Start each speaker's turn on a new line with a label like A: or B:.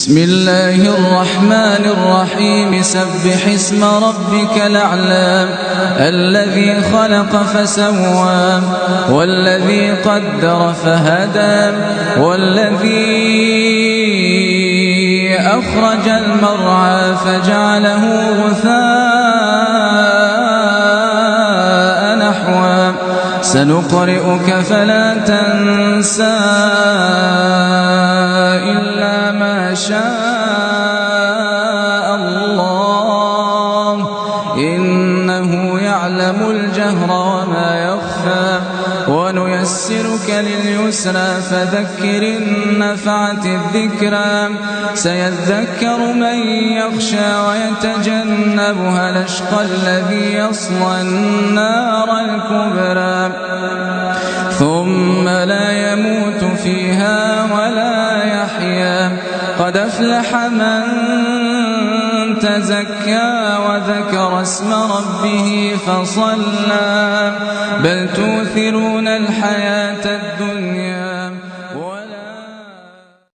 A: بسم الله الرحمن الرحيم سبح اسم ربك الأعلى الذي خلق فسوى والذي قدر فهدى والذي أخرج المرعى فجعله غثاء نحوا سنقرئك فلا تنسى إلا ما شاء الله إنه يعلم الجهر وما يخفى ونيسرك لليسرى فذكر إن نفعت الذكرى سيذكر من يخشى ويتجنبها الأشقى الذي يصلى النار الكبرى ثم لا يموت فيها ولا يحيا قد أفلح من تزكى وذكر اسم ربه فصلى بل تؤثرون الحياة الدنيا